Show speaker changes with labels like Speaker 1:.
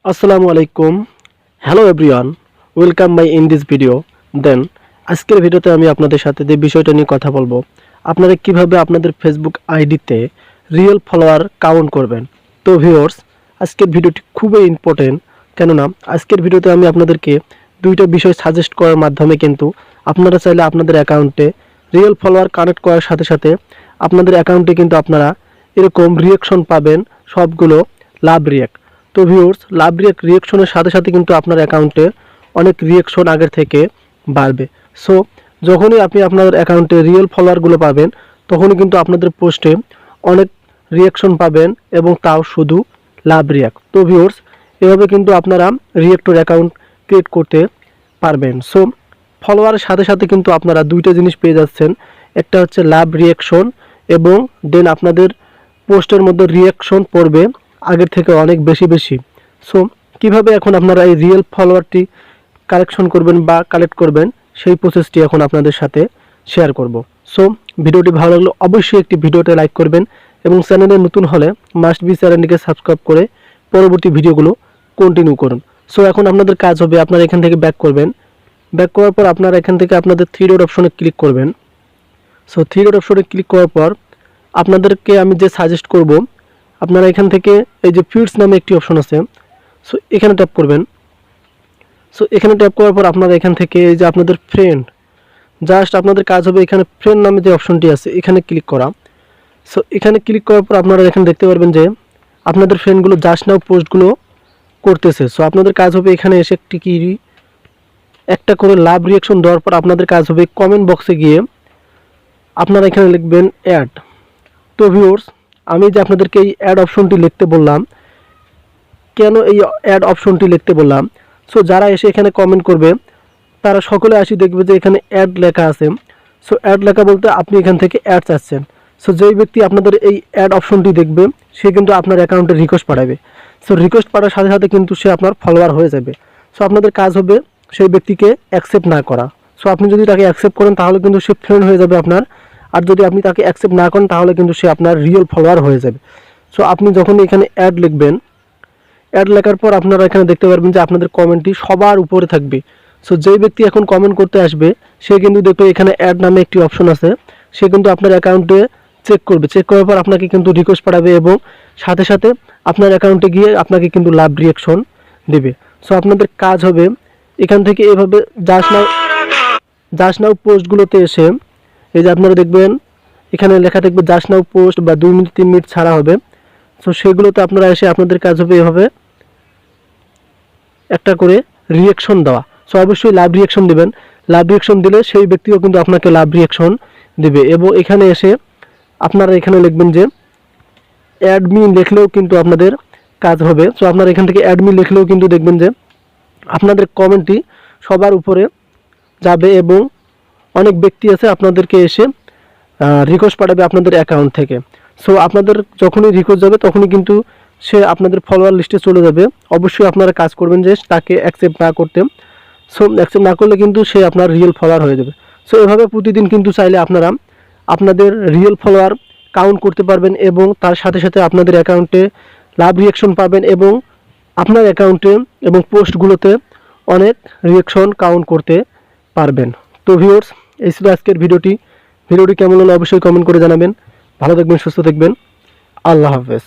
Speaker 1: আসসালামু আলাইকুম। Hello everyone, welcome my in this video. Then আজকের ভিডিওতে আমি আপনাদের সাথে যে বিষয়টা নিয়ে কথা বলবো, আপনারা কিভাবে আপনাদের ফেসবুক আইডিতে রিয়েল ফলোয়ার কাউন্ট করবেন। তো ভিউয়ার্স, আজকের ভিডিওটি খুবই ইম্পর্টেন্ট, কেননা আজকের ভিডিওতে আমি আপনাদেরকে দুইটা বিষয় সাজেস্ট করার মাধ্যমে কিন্তু আপনারা চাইলে আপনাদের অ্যাকাউন্টে রিয়েল ফলোয়ার কানেক্ট করার সাথে সাথে আপনাদের অ্যাকাউন্টে কিন্তু আপনারা এরকম রিয়াকশন পাবেন, সবগুলো লাভ রিয়াক্ট। তো ভিউয়ার্স, লাভ রিয়াকশনের সাথে সাথে কিন্তু আপনার অ্যাকাউন্টে অনেক রিয়াকশন আগের থেকে বাড়বে। সো যখনই আপনি আপনার অ্যাকাউন্টে রিয়েল ফলোয়ারগুলো পাবেন, তখনই কিন্তু আপনাদের পোস্টে অনেক রিয়াকশন পাবেন, এবং তাও শুধু লাভ রিয়াক্ট। তো ভিউয়ার্স, এভাবে কিন্তু আপনারা রিয়েক্টর অ্যাকাউন্ট ক্রিয়েট করতে পারবেন। সো ফলোয়ারের সাথে সাথে কিন্তু আপনারা দুইটা জিনিস পেয়ে যাচ্ছেন, একটা হচ্ছে লাভ রিয়াকশন, এবং দেন আপনাদের পোস্টের মধ্যে রিয়াকশন পড়বে আগের থেকে অনেক বেশি বেশি। সো কিভাবে এখন আপনারা এই রিয়েল ফলোয়ারটি কালেকশন করবেন বা কালেক্ট করবেন, সেই প্রসেসটি এখন আপনাদের সাথে শেয়ার করব। সো ভিডিওটি ভালো লাগলে অবশ্যই একটি ভিডিওতে লাইক করবেন, এবং চ্যানেলে নতুন হলে মাস্ট বি চ্যানেলটিকে সাবস্ক্রাইব করে পরবর্তী ভিডিওগুলো কন্টিনিউ করুন। সো এখন আপনাদের কাজ হবে, আপনারা এখান থেকে ব্যাক করবেন। ব্যাক করার পর আপনারা এখান থেকে আপনাদের থ্রি ডট অপশনে ক্লিক করবেন। সো থ্রি ডট অপশনে ক্লিক করার পর আপনাদেরকে আমি যে সাজেস্ট করব, আপনারা এখান থেকে এই যে ফিডস নামে একটি অপশন আছে, সো এখানে ট্যাপ করবেন। সো এখানে ট্যাপ করার পর আপনারা এখান থেকে এই যে আপনাদের ফ্রেন্ড, জাস্ট আপনাদের কাজ হবে এখানে ফ্রেন্ড নামে যে অপশনটি আছে এখানে ক্লিক করা। সো এখানে ক্লিক করার পর আপনারা এখানে দেখতে পারবেন যে আপনাদের ফ্রেন্ডগুলো জাস্ট নাও পোস্টগুলো করতেছে। সো আপনাদের কাজ হবে এখানে এসে একটা করে লাভ রিয়াকশন দেওয়ার পর আপনাদের কাজ হবে কমেন্ট বক্সে গিয়ে আপনারা এখানে লিখবেন অ্যাড। তো ভিউয়ার্স, আমি যে আপনাদেরকে এই অ্যাড অপশনটি লিখতে বললাম, কেন এই অ্যাড অপশনটি লিখতে বললাম, সো যারা এসে এখানে কমেন্ট করবে তারা সকলে আসি দেখবে যে এখানে অ্যাড লেখা আছে। সো অ্যাড লেখা বলতে আপনি এখান থেকে অ্যাড চাচ্ছেন। সো যেই ব্যক্তি আপনাদের এই অ্যাড অপশনটি দেখবে, সে কিন্তু আপনার অ্যাকাউন্টে রিকোয়েস্ট পাঠাবে। সো রিকোয়েস্ট পাঠার সাথে সাথে কিন্তু সে আপনার ফলোয়ার হয়ে যাবে। সো আপনাদের কাজ হবে সেই ব্যক্তিকে অ্যাকসেপ্ট না করা। সো আপনি যদি তাকে অ্যাকসেপ্ট করেন তাহলে কিন্তু সে ফ্রেন্ড হয়ে যাবে আপনার, আর যদি আপনি তাকে অ্যাকসেপ্ট না করেন তাহলে কিন্তু সে আপনার রিয়েল ফলোয়ার হয়ে যাবে। সো আপনি যখন এখানে অ্যাড লিখবেন, অ্যাড লেখার পর আপনারা এখানে দেখতে পারবেন যে আপনাদের কমেন্টটি সবার উপরে থাকবে। সো যেই ব্যক্তি এখন কমেন্ট করতে আসবে, সে কিন্তু দেখবে এখানে অ্যাড নামে একটি অপশন আছে, সে কিন্তু আপনার অ্যাকাউন্টে চেক করবে। চেক করার পর আপনাকে কিন্তু রিকোয়েস্ট পাঠাবে, এবং সাথে সাথে আপনার অ্যাকাউন্টে গিয়ে আপনাকে কিন্তু লাভ রিয়াকশন দেবে। সো আপনাদের কাজ হবে এখান থেকে এভাবে জাস্ট নাও পোস্টগুলোতে এসে এই যে আপনারা দেখবেন এখানে লেখা থাকবে জাস্ট নাও পোস্ট, বা 2 মিনিট 3 মিনিট ছাড়া হবে। সো সেগুলোতে আপনারা এসে আপনাদের কাজ হবে এভাবে একটা করে রিয়াকশন দেওয়া। সো অবশ্যই লাভ রিয়াকশন দেবেন। লাভ রিয়াকশন দিলে সেই ব্যক্তিও কিন্তু আপনাকে লাভ রিয়াকশন দেবে, এবং এখানে এসে আপনারা এখানে লিখবেন যে অ্যাডমিন, লিখলেও কিন্তু আপনাদের কাজ হবে। সো আপনারা এখান থেকে অ্যাডমিন লিখলেও কিন্তু দেখবেন যে আপনাদের কমেন্টটি সবার উপরে যাবে, এবং অনেক ব্যক্তি আছে আপনাদেরকে এসে রিকোয়েস্ট পাঠাবে আপনাদের অ্যাকাউন্ট থেকে। সো আপনাদের যখনই রিকোয়েস্ট যাবে তখনই কিন্তু সে আপনাদের ফলোয়ার লিস্টে চলে যাবে। অবশ্যই আপনারা কাজ করবেন যে তাকে অ্যাকসেপ্ট না করতে। সো অ্যাকসেপ্ট না করলে কিন্তু সে আপনার রিয়েল ফলোয়ার হয়ে যাবে। সো এভাবে প্রতিদিন কিন্তু চাইলে আপনারা আপনাদের রিয়েল ফলোয়ার কাউন্ট করতে পারবেন, এবং তার সাথে সাথে আপনাদের অ্যাকাউন্টে লাভ রিয়াকশন পাবেন, এবং আপনার অ্যাকাউন্টে এবং পোস্টগুলোতে অনেক রিয়াকশন কাউন্ট করতে পারবেন। তো ভিউয়ার্স, এই ছিল আজকের ভিডিওটি কেমন হলো অবশ্যই কমেন্ট করে জানাবেন। ভালো থাকবেন, সুস্থ থাকবেন। আল্লাহ হাফেজ।